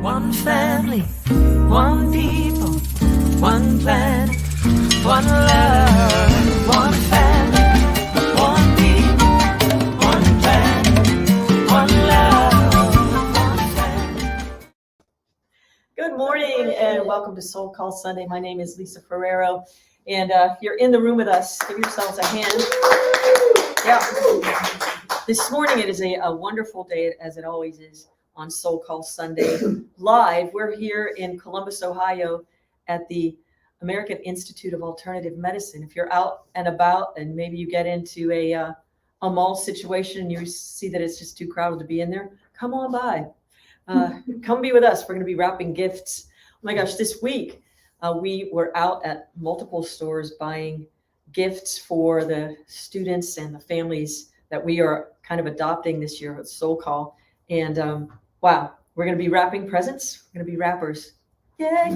One family, one people, one planet, one love. One family, one people, one planet, one love. One family. Good morning and welcome to SoulCall Sunday. My name is Lisa Ferrero, and if you're in the room with us, give yourselves a hand. Yeah. This morning it is a wonderful day, as it always is on SoulCall Sunday live. We're here in Columbus, Ohio at the American Institute of Alternative Medicine. If you're out and about and maybe you get into a mall situation and you see that it's just too crowded to be in there, come on by. Come be with us. We're going to be wrapping gifts. Oh my gosh, this week we were out at multiple stores buying gifts for the students and the families that we are kind of adopting this year with SoulCall. And wow, we're going to be wrapping presents. We're going to be wrappers. Yeah.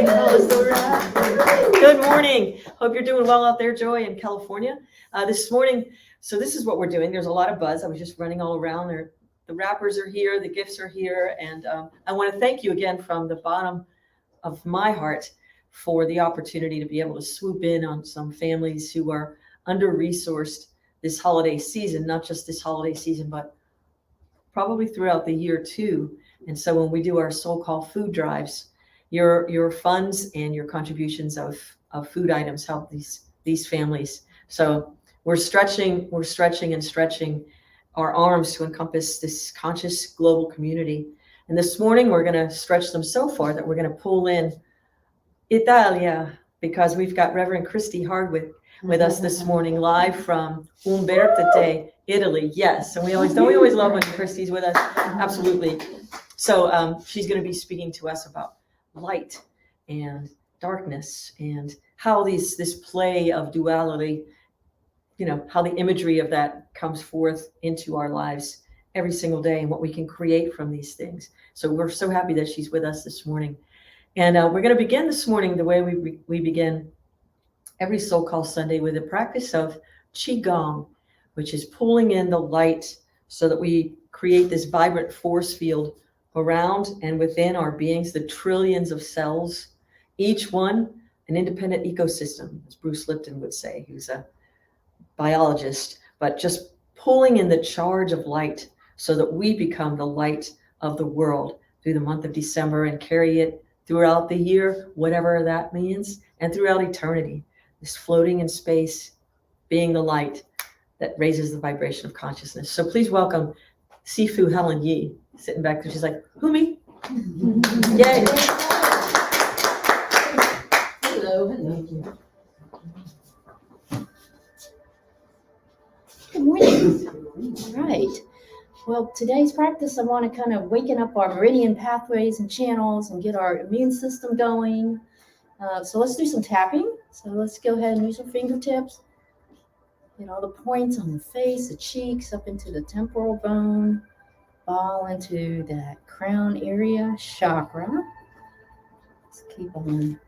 Call us the wrapper. Good morning. Hope you're doing well out there, Joy, in California. This morning, so this is what we're doing. There's a lot of buzz. I was just running all around there. The wrappers are here, the gifts are here, and I want to thank you again from the bottom of my heart for the opportunity to be able to swoop in on some families who are under-resourced this holiday season, not just this holiday season, but probably throughout the year too. And so when we do our SoulCall food drives, your funds and your contributions of food items help these families. So we're stretching our arms to encompass this conscious global community. And this morning, we're going to stretch them so far that we're going to pull in Italia, because we've got Reverend Christy Hardwick with us this morning, live from Umbertite, Italy. Yes, and we always love when Christy's with us. Absolutely. So she's going to be speaking to us about light and darkness and how this play of duality, how the imagery of that comes forth into our lives every single day and what we can create from these things. So we're so happy that she's with us this morning. And we're going to begin this morning the way we begin every SoulCall Sunday with a practice of Qigong, which is pulling in the light so that we create this vibrant force field around and within our beings, the trillions of cells, each one an independent ecosystem, as Bruce Lipton would say. He was a biologist, but just pulling in the charge of light so that we become the light of the world through the month of December and carry it throughout the year, whatever that means, and throughout eternity. This floating in space, being the light that raises the vibration of consciousness. So please welcome Sifu Helen Yi, sitting back there. She's like, who, me? Yay. Hello. Good morning. All right. Well, today's practice, I want to kind of waken up our meridian pathways and channels and get our immune system going. So let's do some tapping. So let's go ahead and use our fingertips. Get all the points on the face, the cheeks, up into the temporal bone, fall into that crown area, chakra. Let's keep on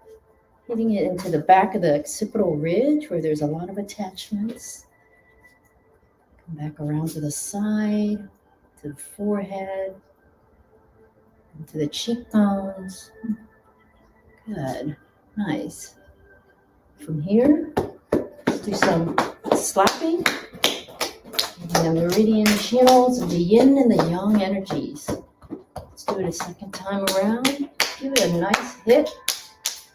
hitting it into the back of the occipital ridge where there's a lot of attachments. Come back around to the side, to the forehead, into the cheekbones. Good. Nice. From here, let's do some slapping. The meridian channels of the yin and the yang energies. Let's do it a second time around. Give it a nice hit.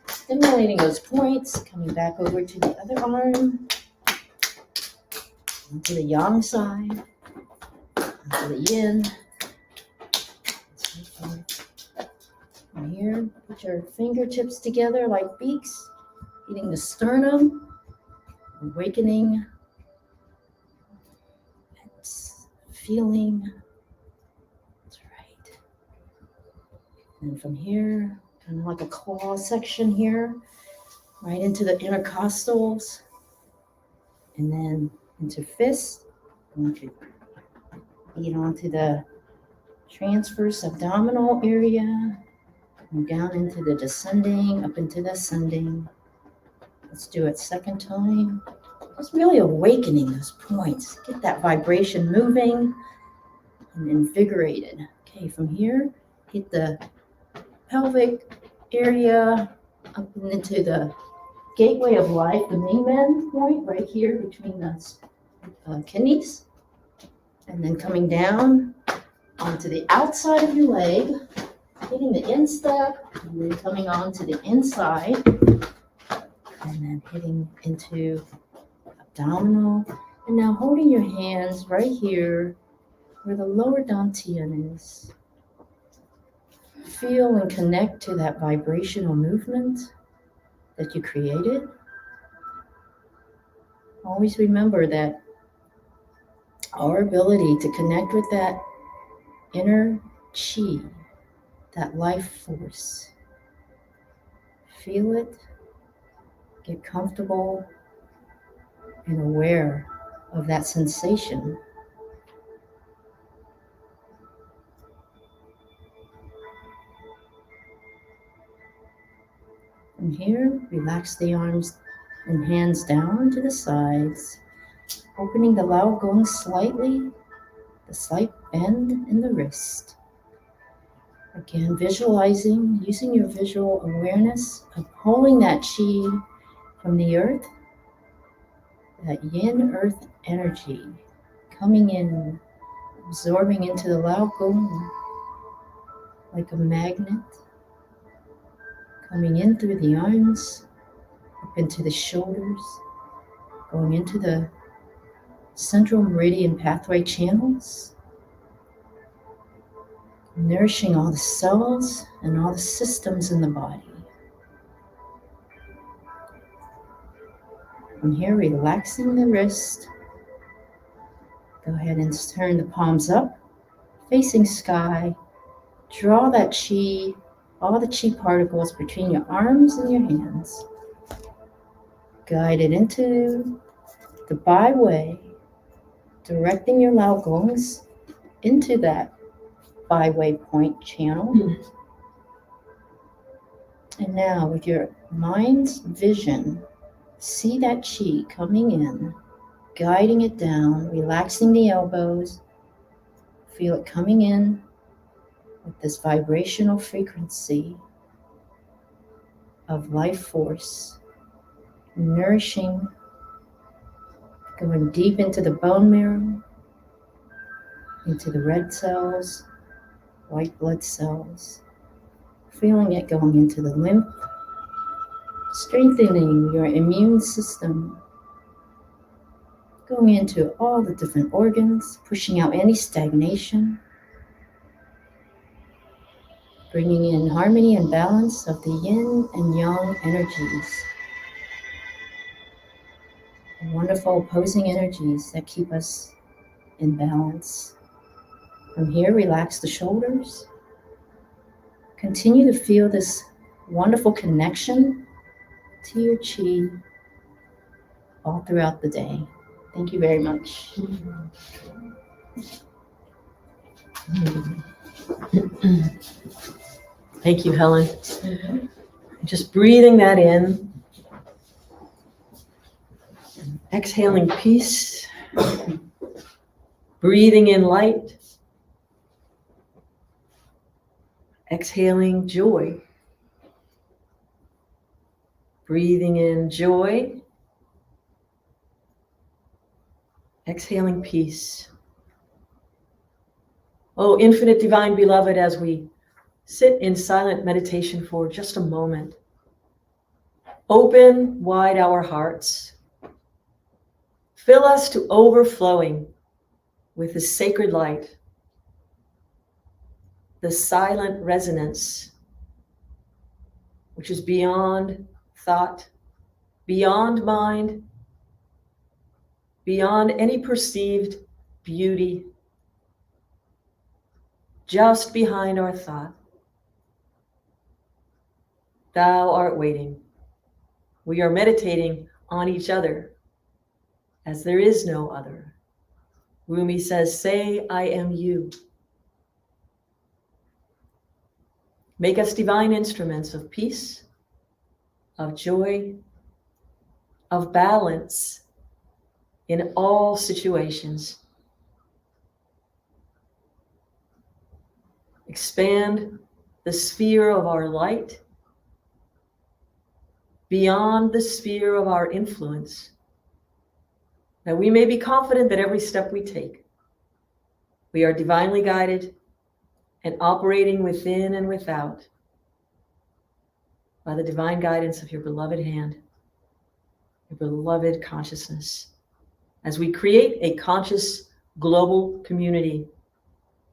Stimulating those points. Coming back over to the other arm. Onto the yang side. Onto the yin. From here, put your fingertips together like beaks. Hitting the sternum. Awakening. Feeling. That's right. And from here, kind of like a claw section here, right into the intercostals, and then into fists. Onto the transverse abdominal area, and down into the descending, up into the ascending. Let's do it second time. Just really awakening those points. Get that vibration moving and invigorated. Okay, from here, hit the pelvic area, up and into the gateway of life, the main bend point right here between the kidneys. And then coming down onto the outside of your leg, hitting the instep, and then coming on to the inside, and then hitting into abdominal. And now holding your hands right here where the lower dantian is. Feel and connect to that vibrational movement that you created. Always remember that our ability to connect with that inner chi, that life force. Feel it, get comfortable and aware of that sensation. From here, relax the arms and hands down to the sides, opening the Lao Gong slightly, the slight bend in the wrist. Again, visualizing, using your visual awareness of pulling that chi from the earth, that yin earth energy coming in, absorbing into the Lao Gong like a magnet, coming in through the arms, up into the shoulders, going into the central meridian pathway channels, nourishing all the cells and all the systems in the body. From here, relaxing the wrist. Go ahead and turn the palms up, facing sky. Draw that chi, all the chi particles between your arms and your hands. Guide it into the byway, directing your Lao Gongs into that byway point channel. And now with your mind's vision, see that chi coming in, guiding it down, relaxing the elbows. Feel it coming in with this vibrational frequency of life force, nourishing, going deep into the bone marrow, into the red cells, white blood cells, feeling it going into the lymph, strengthening your immune system, going into all the different organs, pushing out any stagnation, bringing in harmony and balance of the yin and yang energies, and wonderful opposing energies that keep us in balance. From here, relax the shoulders. Continue to feel this wonderful connection to your chi all throughout the day. Thank you very much. Thank you, Helen. Just breathing that in. Exhaling peace. Breathing in light. Exhaling joy. Breathing in joy. Exhaling peace. Oh, infinite divine beloved, as we sit in silent meditation for just a moment, open wide our hearts. Fill us to overflowing with the sacred light, the silent resonance, which is beyond thought, beyond mind, beyond any perceived beauty, just behind our thought. Thou art waiting. We are meditating on each other as there is no other. Rumi says, say, I am you. Make us divine instruments of peace, of joy, of balance in all situations. Expand the sphere of our light, beyond the sphere of our influence, that we may be confident that every step we take, we are divinely guided and operating within and without by the divine guidance of your beloved hand, your beloved consciousness. As we create a conscious global community,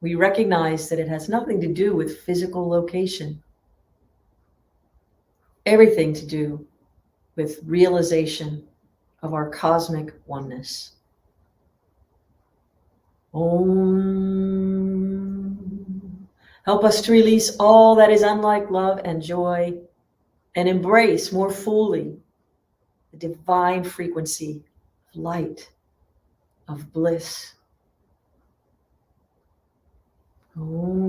we recognize that it has nothing to do with physical location, everything to do with realization of our cosmic oneness. Om. Help us to release all that is unlike love and joy and embrace more fully the divine frequency of light, of bliss. Om.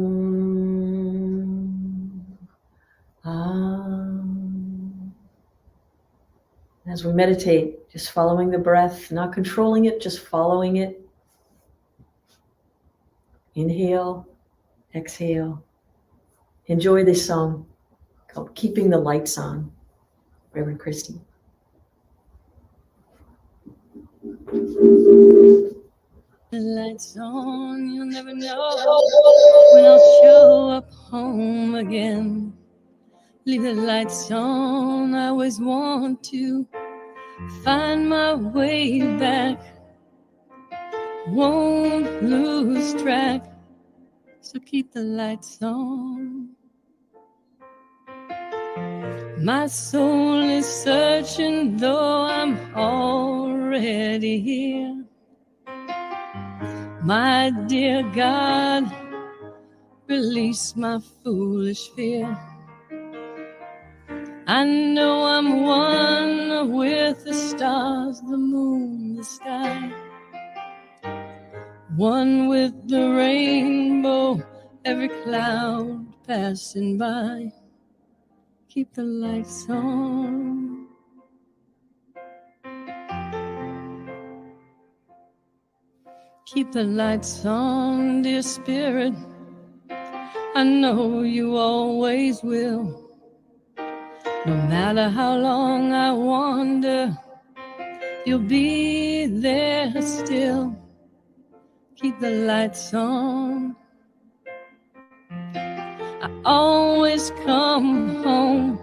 As we meditate, just following the breath, not controlling it, just following it. Inhale, exhale. Enjoy this song called Keeping the Lights On, Reverend Christy. The lights on, you'll never know when I'll show up home again. Leave the lights on, I always want to find my way back. Won't lose track, so keep the lights on. My soul is searching, though I'm already here. My dear God, release my foolish fear. I know I'm one with the stars, the moon, the sky. One with the rainbow, every cloud passing by. Keep the lights on. Keep the lights on, dear spirit. I know you always will. No matter how long I wander, you'll be there still. Keep the lights on. I always come home.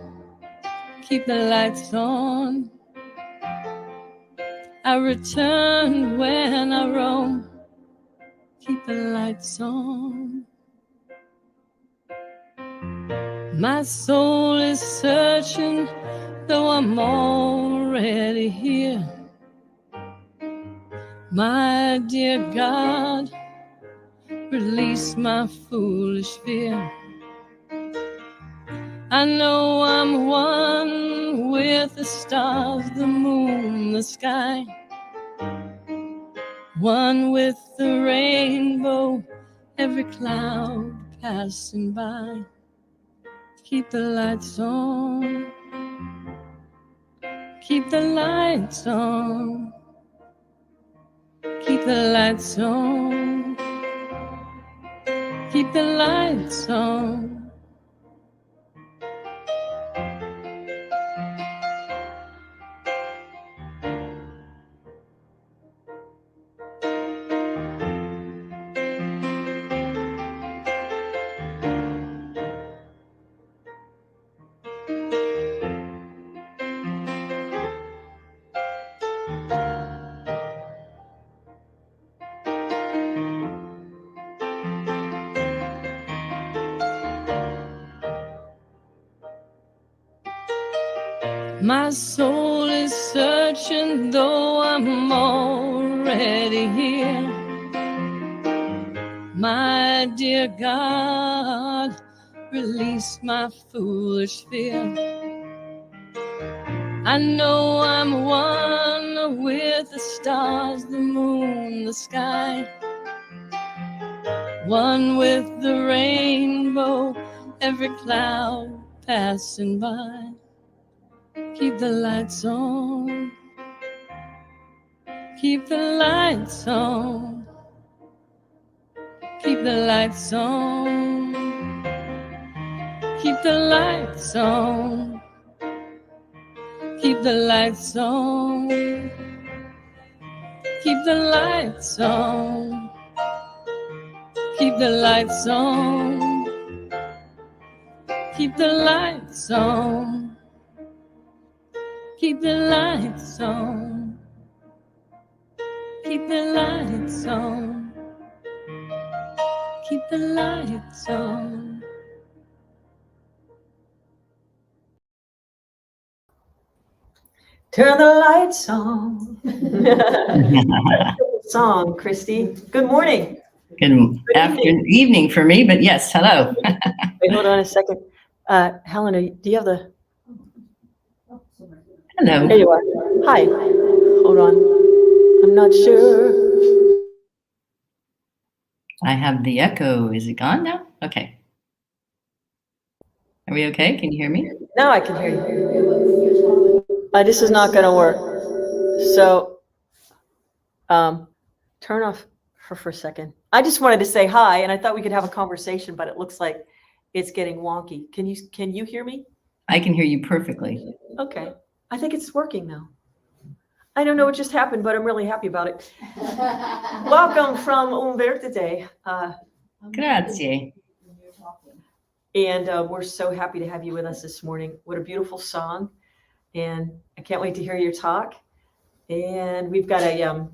Keep the lights on. I return when I roam. Keep the lights on. My soul is searching, though I'm already here. My dear God, release my foolish fear. I know I'm one with the stars, the moon, the sky. One with the rainbow, every cloud passing by. Keep the lights on. Keep the lights on. Keep the lights on. Keep the lights on. My soul is searching, though I'm already here. My dear God, release my foolish fear. I know I'm one with the stars, the moon, the sky. One with the rainbow, every cloud passing by. Keep the lights on. Keep the lights on. Keep the lights on. Keep the lights on. Keep the lights on. Keep the lights on. Keep the lights on. Keep the lights on. Keep the lights on. Keep the lights on. Keep the lights on. Turn the lights on. Song, Christy. Good morning. Good evening for me, but yes, hello. Wait, hold on a second. Helen, do you have the? Hello. There you are. Hi. Hold on. I'm not sure. I have the echo. Is it gone now? Okay. Are we okay? Can you hear me? Now I can hear you. This is not going to work. So, turn off her for a second. I just wanted to say hi, and I thought we could have a conversation, but it looks like it's getting wonky. Can you hear me? I can hear you perfectly. Okay. I think it's working now. I don't know what just happened, but I'm really happy about it. Welcome from Umberto Day. Grazie. And we're so happy to have you with us this morning. What a beautiful song. And I can't wait to hear your talk. And we've got a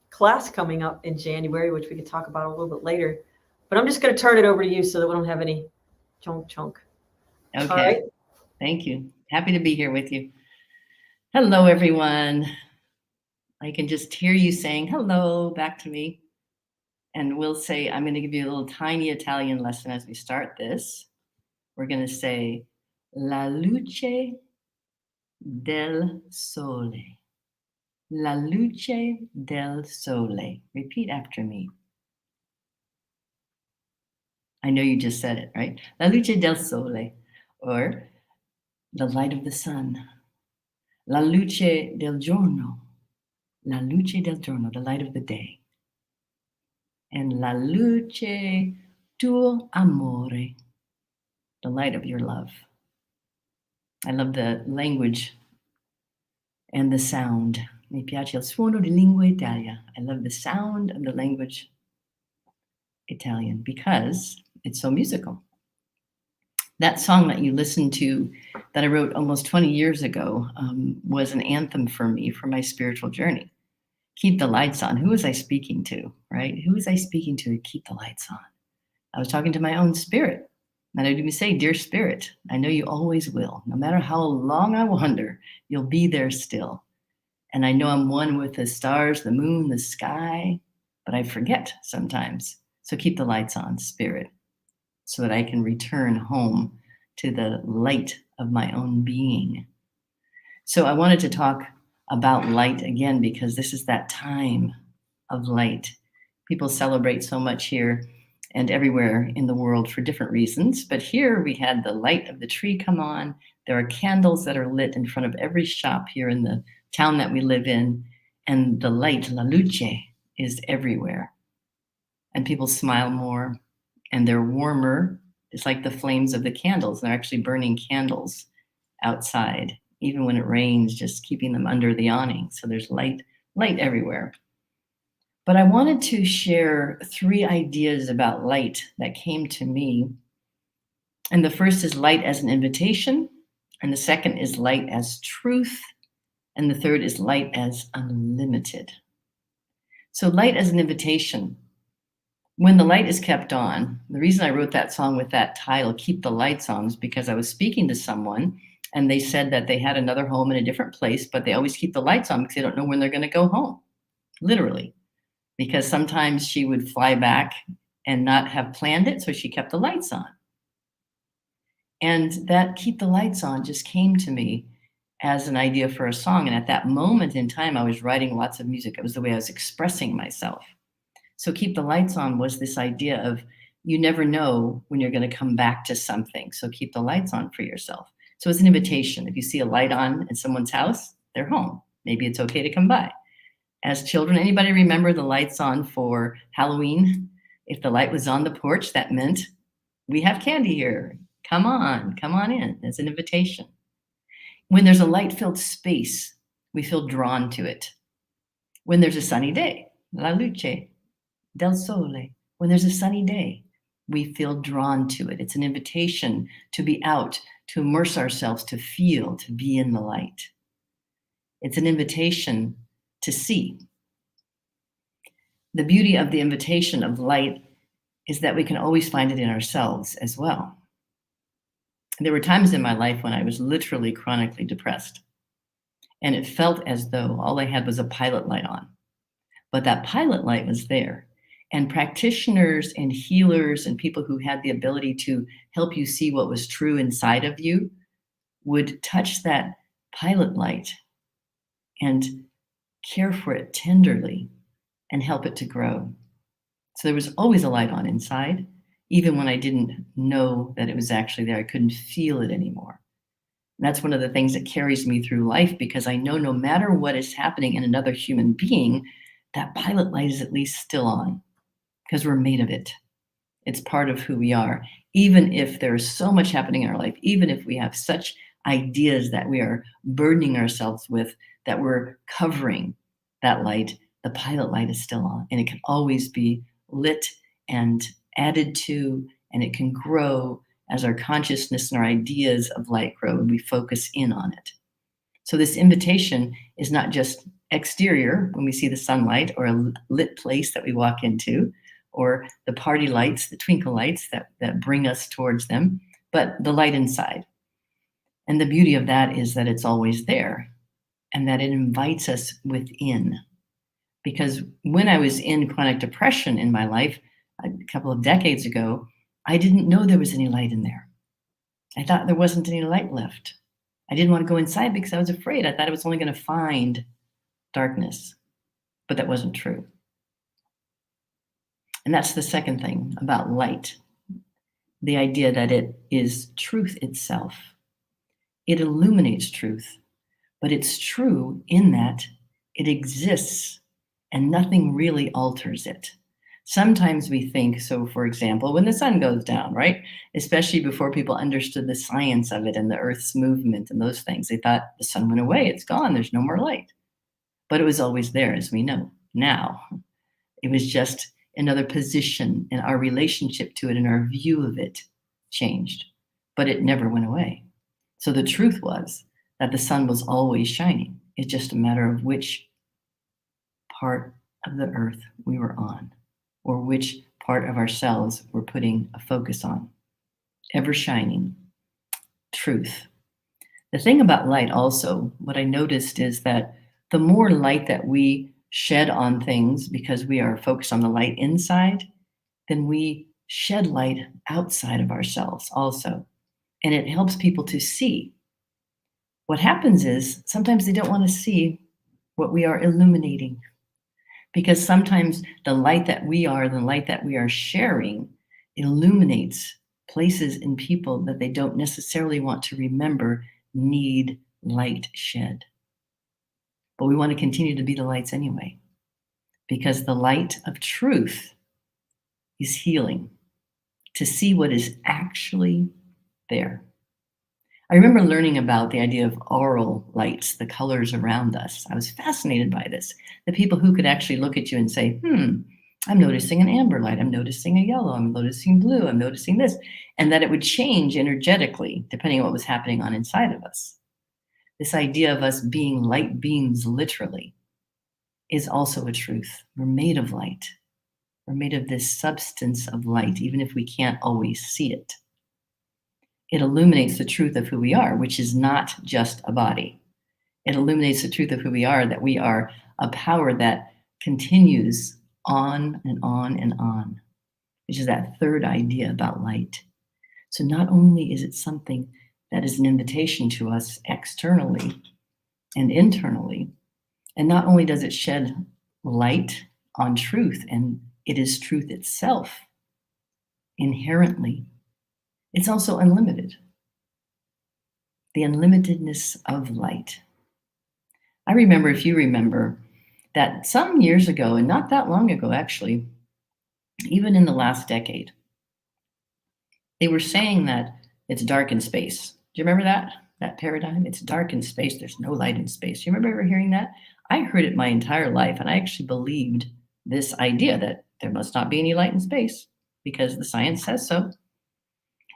class coming up in January, which we could talk about a little bit later. But I'm just going to turn it over to you so that we don't have any chunk. Okay. All right. Thank you. Happy to be here with you. Hello, everyone. I can just hear you saying hello back to me. And we'll say, I'm going to give you a little tiny Italian lesson as we start this. We're going to say, La luce del sole. La luce del sole. Repeat after me. I know you just said it, right? La luce del sole, or the light of the sun. La luce del giorno. La luce del giorno, the light of the day. And la luce tuo amore, the light of your love. I love the language and the sound. Mi piace il suono di lingua Italia. I love the sound of the language Italian because it's so musical. That song that you listened to that I wrote almost 20 years ago was an anthem for me for my spiritual journey. Keep the lights on. Who was I speaking to, right? Who was I speaking to keep the lights on? I was talking to my own spirit. And I'd even say, dear spirit, I know you always will. No matter how long I wander, you'll be there still. And I know I'm one with the stars, the moon, the sky, but I forget sometimes. So keep the lights on, spirit, so that I can return home to the light of my own being. So I wanted to talk about light again, because this is that time of light. People celebrate so much here and everywhere in the world for different reasons. But here we had the light of the tree come on. There are candles that are lit in front of every shop here in the town that we live in. And the light, la luce, is everywhere. And people smile more and they're warmer. It's like the flames of the candles. They're actually burning candles outside, even when it rains, just keeping them under the awning. So there's light everywhere. But I wanted to share 3 ideas about light that came to me. And the first is light as an invitation. And the second is light as truth. And the third is light as unlimited. So light as an invitation. When the light is kept on, the reason I wrote that song with that title, Keep the Lights On, is because I was speaking to someone and they said that they had another home in a different place, but they always keep the lights on because they don't know when they're going to go home, literally. Because sometimes she would fly back and not have planned it, so she kept the lights on. And that keep the lights on just came to me as an idea for a song. And at that moment in time, I was writing lots of music. It was the way I was expressing myself. So keep the lights on was this idea of you never know when you're going to come back to something. So keep the lights on for yourself. So it's an invitation. If you see a light on in someone's house, they're home. Maybe it's okay to come by. As children, anybody remember the lights on for Halloween? If the light was on the porch, that meant we have candy here. Come on in. It's an invitation. When there's a light-filled space, we feel drawn to it. When there's a sunny day, la luce del sole. When there's a sunny day, we feel drawn to it. It's an invitation to be out, to immerse ourselves, to feel, to be in the light. It's an invitation to see. The beauty of the invitation of light is that we can always find it in ourselves as well. There were times in my life when I was literally chronically depressed, and it felt as though all I had was a pilot light on. But that pilot light was there, and practitioners and healers and people who had the ability to help you see what was true inside of you would touch that pilot light and care for it tenderly and help it to grow. So there was always a light on inside, even when I didn't know that it was actually there. I couldn't feel it anymore. And that's one of the things that carries me through life, because I know no matter what is happening in another human being, that pilot light is at least still on, because we're made of it. It's part of who we are. Even if there's so much happening in our life, even if we have such ideas that we are burdening ourselves with, that we're covering that light, the pilot light is still on, and it can always be lit and added to, and it can grow as our consciousness and our ideas of light grow and we focus in on it. So this invitation is not just exterior when we see the sunlight or a lit place that we walk into, or the party lights, the twinkle lights that bring us towards them, but the light inside. And the beauty of that is that it's always there, and that it invites us within. Because when I was in chronic depression in my life a couple of decades ago, I didn't know there was any light in there. I thought there wasn't any light left. I didn't want to go inside because I was afraid. I thought I was only going to find darkness, but that wasn't true. And that's the second thing about light, the idea that it is truth itself. It illuminates truth, but it's true in that it exists and nothing really alters it. Sometimes we think, so for example, when the sun goes down, right? Especially before people understood the science of it and the Earth's movement and those things, they thought the sun went away, it's gone, there's no more light. But it was always there, as we know now. It was just another position, and our relationship to it and our view of it changed, but it never went away. So the truth was that the sun was always shining. It's just a matter of which part of the earth we were on, or which part of ourselves we're putting a focus on. Ever shining truth. The thing about light also, what I noticed is that the more light that we shed on things because we are focused on the light inside, then we shed light outside of ourselves also. And it helps people to see. What happens is sometimes they don't want to see what we are illuminating, because sometimes the light that we are, the light that we are sharing, illuminates places in people that they don't necessarily want to remember need light shed. But we want to continue to be the lights anyway, because the light of truth is healing, to see what is actually there. I remember learning about the idea of aural lights, the colors around us. I was fascinated by this. The people who could actually look at you and say, I'm noticing an amber light, I'm noticing a yellow, I'm noticing blue, I'm noticing this. And that it would change energetically depending on what was happening on inside of us. This idea of us being light beings literally is also a truth. We're made of light. We're made of this substance of light, even if we can't always see it. It illuminates the truth of who we are, which is not just a body. It illuminates the truth of who we are, that we are a power that continues on and on and on, which is that third idea about light. So not only is it something that is an invitation to us externally and internally, and not only does it shed light on truth, and it is truth itself inherently, it's also unlimited. The unlimitedness of light. I remember, if you remember, that some years ago, and not that long ago actually, even in the last decade, they were saying that It's dark in space. Do you remember that paradigm? It's dark in space. There's no light in space. You remember ever hearing that? I heard it my entire life, and I actually believed this idea that there must not be any light in space because the science says so.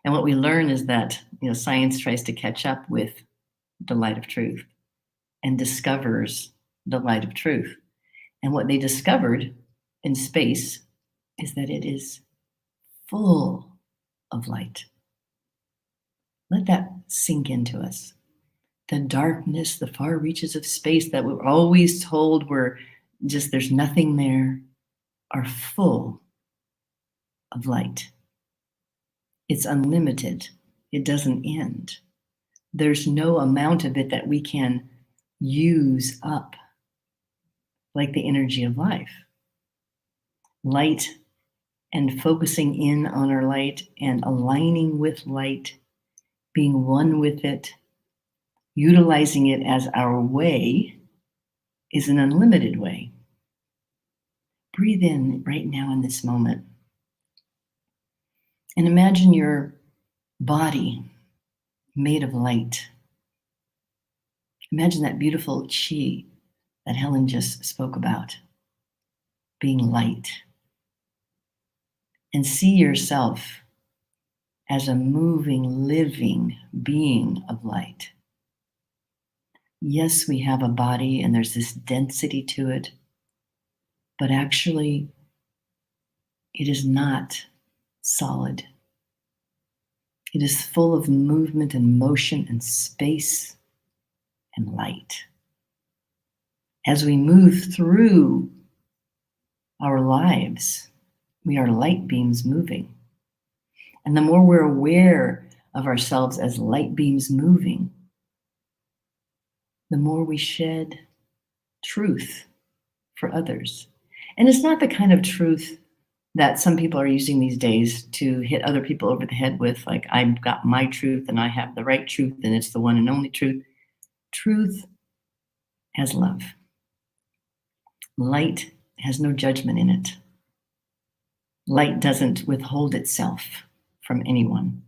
And what we learn is that, science tries to catch up with the light of truth and discovers the light of truth. And what they discovered in space is that it is full of light. Let that sink into us. The darkness, the far reaches of space that we're always told were just there's nothing there, are full of light. It's unlimited. It doesn't end. There's no amount of it that we can use up, like the energy of life. Light and focusing in on our light and aligning with light, being one with it, utilizing it as our way is an unlimited way. Breathe in right now in this moment. And imagine your body made of light. Imagine that beautiful chi that Helen just spoke about, being light. And see yourself as a moving, living being of light. Yes, we have a body and there's this density to it, but actually it is not solid. It is full of movement and motion and space and light. As we move through our lives, we are light beams moving. And the more we're aware of ourselves as light beams moving, the more we shed truth for others. And it's not the kind of truth that some people are using these days to hit other people over the head with, like, I've got my truth and I have the right truth and it's the one and only truth. Truth has love. Light has no judgment in it. Light doesn't withhold itself from anyone.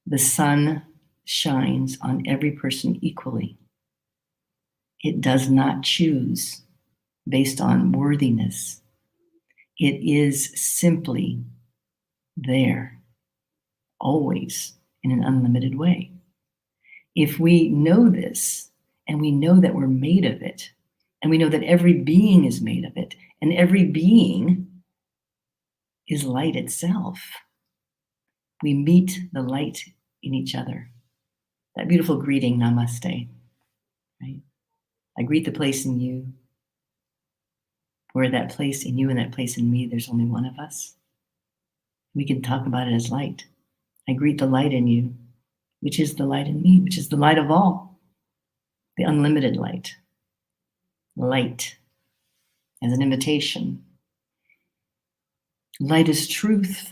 The sun shines on every person equally. It does not choose based on worthiness. It is simply there, always, in an unlimited way. If we know this, and we know that we're made of it, and we know that every being is made of it, and every being is light itself, we meet the light in each other. That beautiful greeting, namaste, right? I greet the place in you, where that place in you and that place in me, there's only one of us. We can talk about it as light. I greet the light in you, which is the light in me, which is the light of all, the unlimited light. Light as an invitation. Light is truth.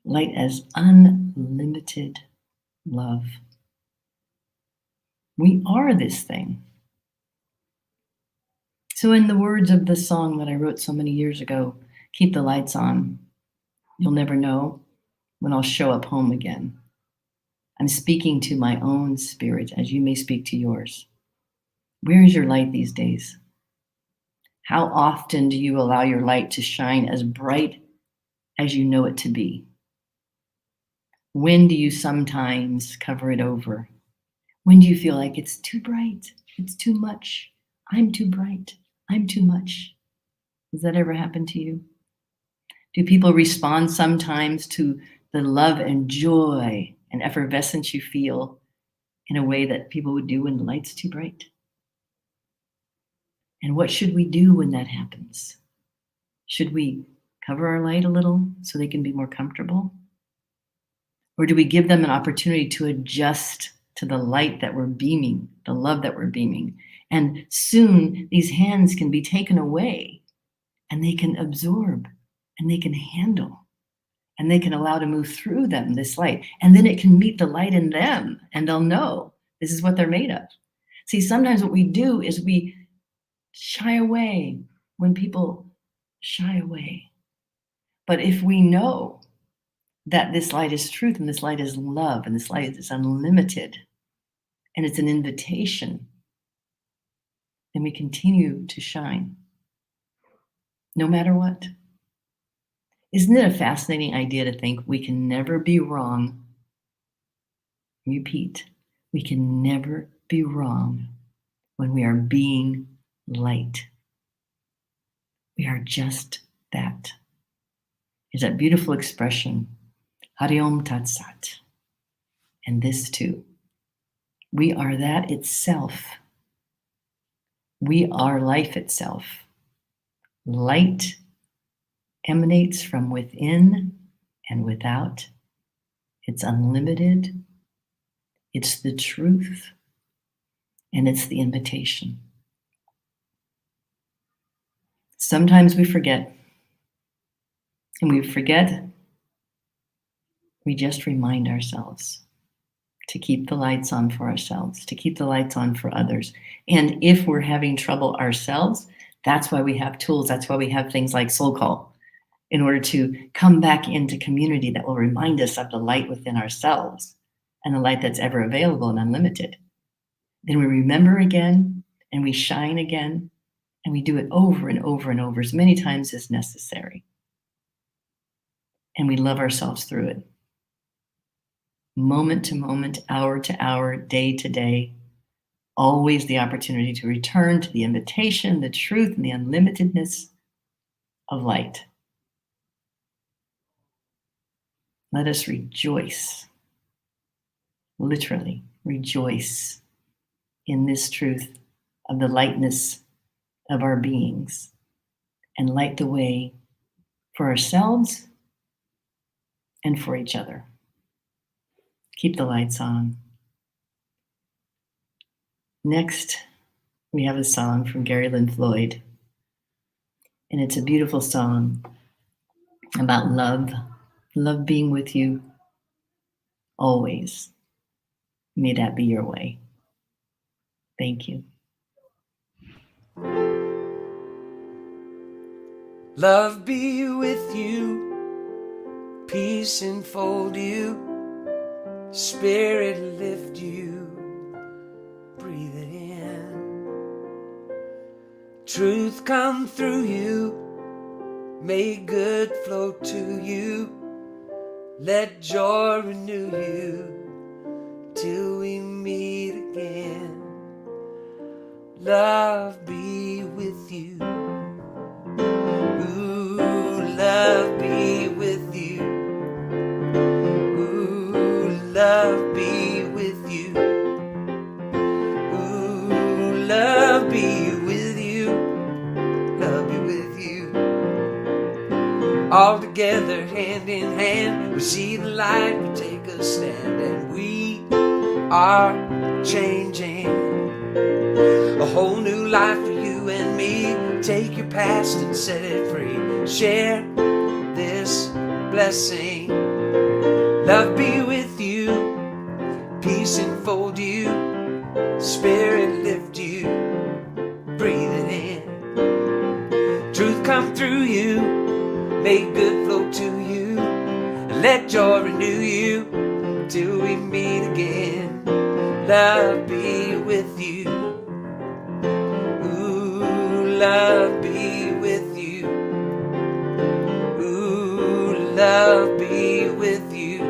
Light as unlimited love. We are this thing. So in the words of the song that I wrote so many years ago, keep the lights on. You'll never know when I'll show up home again. I'm speaking to my own spirit as you may speak to yours. Where is your light these days? How often do you allow your light to shine as bright as you know it to be? When do you sometimes cover it over? When do you feel like it's too bright? It's too much. I'm too bright. I'm too much. Does that ever happen to you? Do people respond sometimes to the love and joy and effervescence you feel in a way that people would do when the light's too bright? And what should we do when that happens? Should we cover our light a little so they can be more comfortable? Or do we give them an opportunity to adjust to the light that we're beaming, the love that we're beaming? And soon these hands can be taken away and they can absorb and they can handle and they can allow to move through them, this light. And then it can meet the light in them and they'll know this is what they're made of. See, sometimes what we do is we shy away when people shy away. But if we know that this light is truth and this light is love and this light is unlimited and it's an invitation, then we continue to shine no matter what. Isn't it a fascinating idea to think we can never be wrong? Repeat, we can never be wrong when we are being light. We are just that. Is that beautiful expression, Hari Om Tat Sat. And this too. We are that itself. We are life itself. Light emanates from within and without. It's unlimited. It's the truth. And it's the invitation. Sometimes we forget. And we forget, we just remind ourselves to keep the lights on for ourselves, to keep the lights on for others. And if we're having trouble ourselves, that's why we have tools. That's why we have things like SoulCall, in order to come back into community that will remind us of the light within ourselves and the light that's ever available and unlimited. Then we remember again and we shine again, and we do it over and over and over as many times as necessary. And we love ourselves through it. Moment to moment, hour to hour, day to day, always the opportunity to return to the invitation, the truth, and the unlimitedness of light. Let us rejoice, literally rejoice in this truth of the lightness of our beings and light the way for ourselves and for each other. Keep the lights on. Next, we have a song from Gary Lynn Floyd, and it's a beautiful song about love, love being with you always. May that be your way. Thank you. Love be with you, peace enfold you, spirit lift you, breathe it in. Truth come through you, may good flow to you, let joy renew you till we meet again. Love be with you. Love be with you. Ooh, love be with you. Ooh, love be with you. Love be with you. All together, hand in hand, we see the light, we take a stand, and we are changing. A whole new life for you and me. Take your past and set it free. Share this blessing. Love be with you, peace enfold you, spirit lift you, breathe it in. Truth come through you, make good flow to you, and let joy renew you till we meet again. Love be with you. Ooh, love be with you. Ooh, love be with you.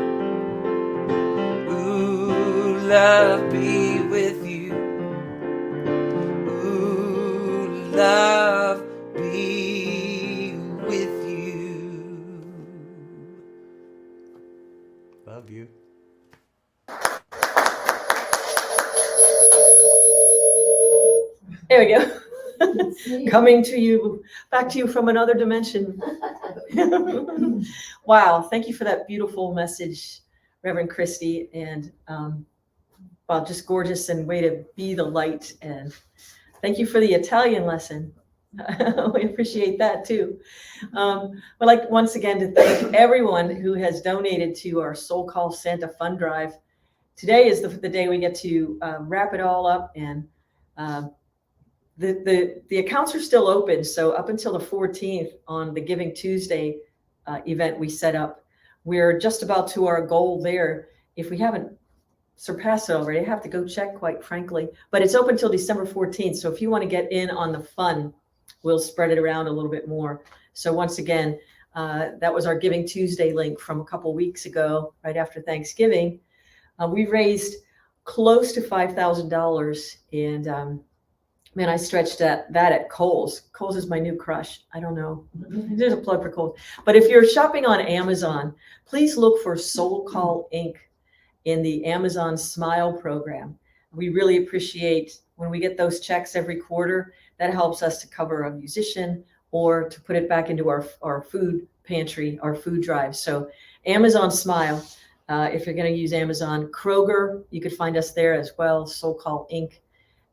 Ooh, love be with you. Ooh, love be with you. Love you. There we go. Coming to you, back to you from another dimension. Wow, thank you for that beautiful message, Reverend Christy, and wow, just gorgeous and way to be the light. And thank you for the Italian lesson. We appreciate that too. I'd like once again to thank everyone who has donated to our SoulCall Santa Fund Drive. Today is the day we get to wrap it all up, and the accounts are still open. So up until the 14th on the Giving Tuesday event we set up, we're just about to our goal there. If we haven't surpassed it already, I have to go check, quite frankly. But it's open till December 14th. So if you want to get in on the fun, we'll spread it around a little bit more. So once again, that was our Giving Tuesday link from a couple weeks ago, right after Thanksgiving. We raised close to $5,000, and man, I stretched that at Kohl's. Kohl's is my new crush. I don't know. There's a plug for Kohl's. But if you're shopping on Amazon, please look for SoulCall Inc. in the Amazon Smile program. We really appreciate when we get those checks every quarter. That helps us to cover a musician or to put it back into our food pantry, our food drive. So Amazon Smile, if you're going to use Amazon. Kroger, you could find us there as well, SoulCall Inc.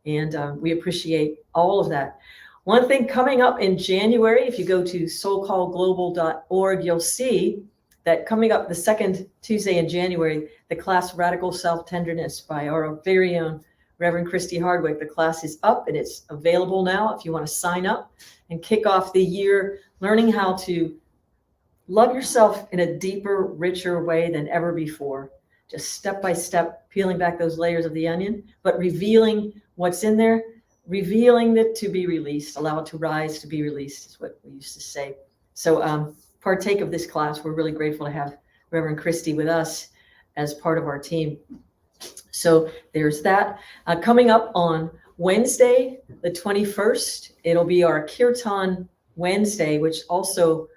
And we appreciate all of that. One thing coming up in January, if you go to soulcallglobal.org, you'll see that coming up the second Tuesday in January, the class Radical Self-Tenderness by our very own Reverend Christy Hardwick. The class is up and it's available now if you want to sign up and kick off the year learning how to love yourself in a deeper, richer way than ever before. Just step by step, peeling back those layers of the onion, but revealing what's in there, revealing it to be released, allow it to rise to be released is what we used to say. So partake of this class. We're really grateful to have Reverend Christy with us as part of our team. So there's that. Coming up on Wednesday, the 21st, it'll be our Kirtan Wednesday, which also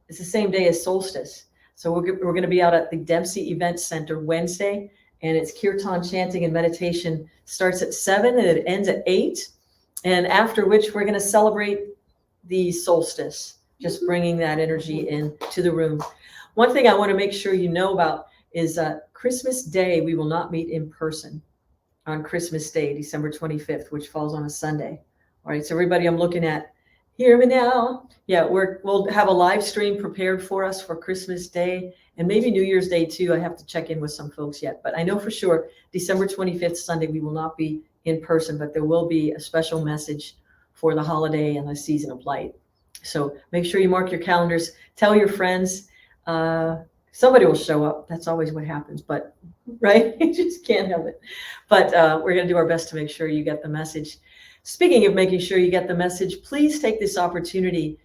is the same day as solstice. So we're going to be out at the Dempsey Event Center Wednesday, and it's Kirtan chanting and meditation. Starts at 7 and it ends at 8. And after which we're going to celebrate the solstice, just bringing that energy into the room. One thing I want to make sure you know about is Christmas Day, we will not meet in person on Christmas Day, December 25th, which falls on a Sunday. All right, so everybody I'm looking at, hear me now. Yeah, we'll have a live stream prepared for us for Christmas Day and maybe New Year's Day too. I have to check in with some folks yet, but I know for sure December 25th, Sunday, we will not be in person, but there will be a special message for the holiday and the season of light. So make sure you mark your calendars, tell your friends, somebody will show up. That's always what happens, but right, you just can't help it. But we're going to do our best to make sure you get the message. Speaking of making sure you get the message, please take this opportunity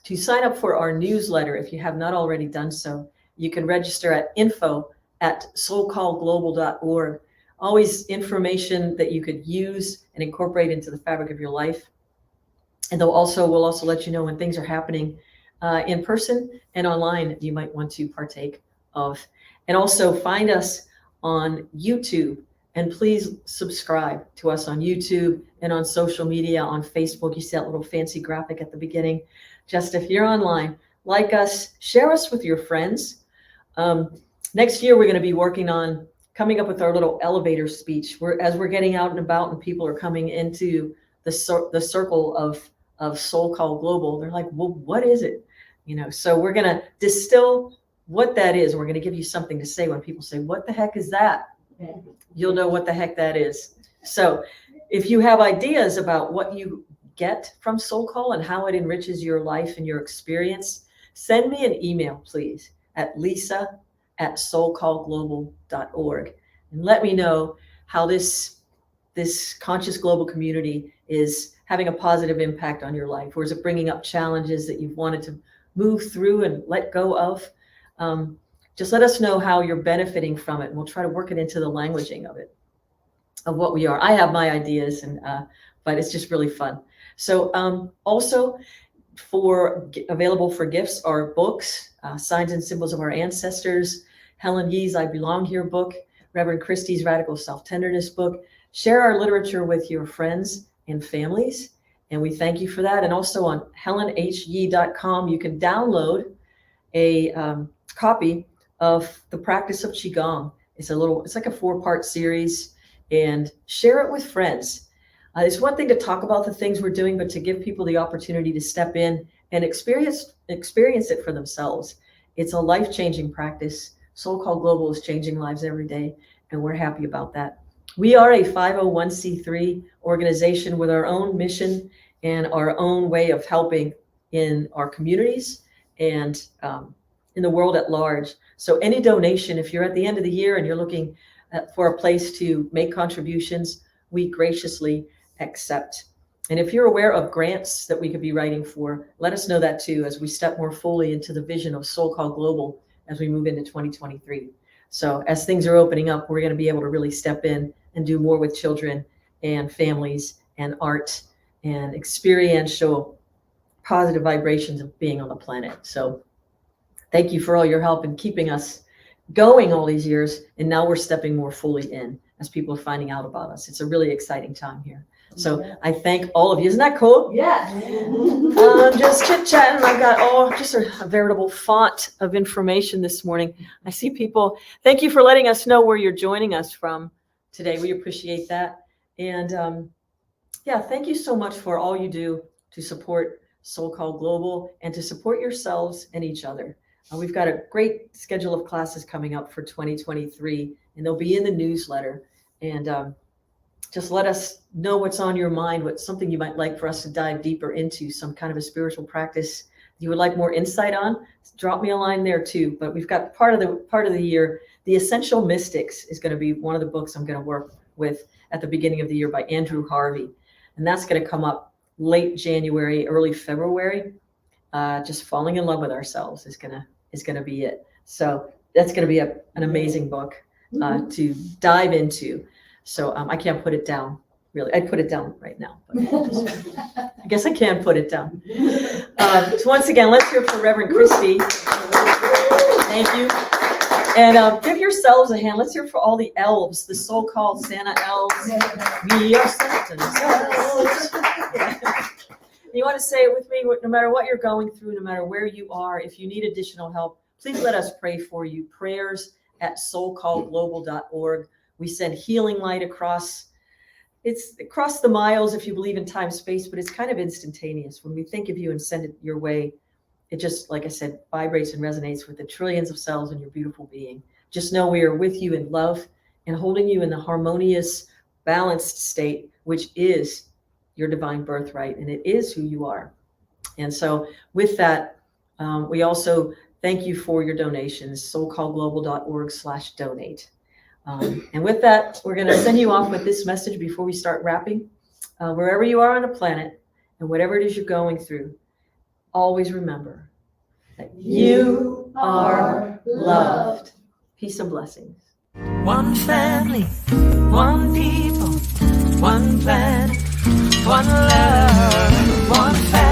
to sign up for our newsletter if you have not already done so. You can register at info@soulcallglobal.org. Always information that you could use and incorporate into the fabric of your life. And we'll also let you know when things are happening in person and online that you might want to partake of. And also find us on YouTube. And please subscribe to us on YouTube and on social media, on Facebook. You see that little fancy graphic at the beginning. Just if you're online, like us, share us with your friends. Next year, we're going to be working on coming up with our little elevator speech. As we're getting out and about and people are coming into the circle of SoulCall Global, they're like, well, what is it? So we're going to distill what that is. We're going to give you something to say when people say, what the heck is that? You'll know what the heck that is. So if you have ideas about what you get from SoulCall and how it enriches your life and your experience, send me an email, please, at lisa@soulcallglobal.org. And let me know how this conscious global community is having a positive impact on your life, or is it bringing up challenges that you've wanted to move through and let go of? Just let us know how you're benefiting from it, and we'll try to work it into the languaging of it, of what we are. I have my ideas, but it's just really fun. So also available for gifts are books, Signs and Symbols of Our Ancestors, Helen Yee's I Belong Here book, Reverend Christie's Radical Self-Tenderness book. Share our literature with your friends and families, and we thank you for that. And also on helenhyee.com, you can download a copy of the practice of Qigong. It's like a 4-part series, and share it with friends. It's one thing to talk about the things we're doing, but to give people the opportunity to step in and experience it for themselves. It's a life-changing practice. SoulCall Global is changing lives every day, and we're happy about that. We are a 501c3 organization with our own mission and our own way of helping in our communities and in the world at large. So any donation, if you're at the end of the year and you're looking for a place to make contributions, we graciously accept. And if you're aware of grants that we could be writing for, let us know that too, as we step more fully into the vision of SoulCall Global as we move into 2023. So as things are opening up, we're going to be able to really step in and do more with children and families and art and experiential positive vibrations of being on the planet. So thank you for all your help in keeping us going all these years. And now we're stepping more fully in as people are finding out about us. It's a really exciting time here. So I thank all of you. Isn't that cool? Yeah. I'm just chit-chatting. I've got just a veritable font of information this morning. I see people. Thank you for letting us know where you're joining us from today. We appreciate that. And yeah, thank you so much for all you do to support SoulCall Global and to support yourselves and each other. We've got a great schedule of classes coming up for 2023, and they'll be in the newsletter. And just let us know what's on your mind, what's something you might like for us to dive deeper into, some kind of a spiritual practice you would like more insight on. Drop me a line there too. But we've got part of the year, The Essential Mystics is going to be one of the books I'm going to work with at the beginning of the year by Andrew Harvey. And that's going to come up late January, early February. Just falling in love with ourselves is gonna be it. So that's gonna be an amazing book to dive into. So I can't put it down, really. I'd put it down right now, but I guess I can put it down. So once again, let's hear for Reverend Christy. Thank you. And give yourselves a hand. Let's hear for all the elves, the SoulCall Santa elves. We are Santa's elves. You want to say it with me, no matter what you're going through, no matter where you are, if you need additional help, please let us pray for you. Prayers at soulcallglobal.org. We send healing light across the miles if you believe in time, space, but it's kind of instantaneous. When we think of you and send it your way, it just, like I said, vibrates and resonates with the trillions of cells in your beautiful being. Just know we are with you in love and holding you in the harmonious, balanced state, which is your divine birthright, and it is who you are. And so with that, we also thank you for your donations, soulcallglobal.org/donate. And with that, we're going to send you off with this message before we start wrapping. Wherever you are on the planet and whatever it is you're going through, always remember that you are loved. Peace and blessings. One family, one people, one planet, one love, one family.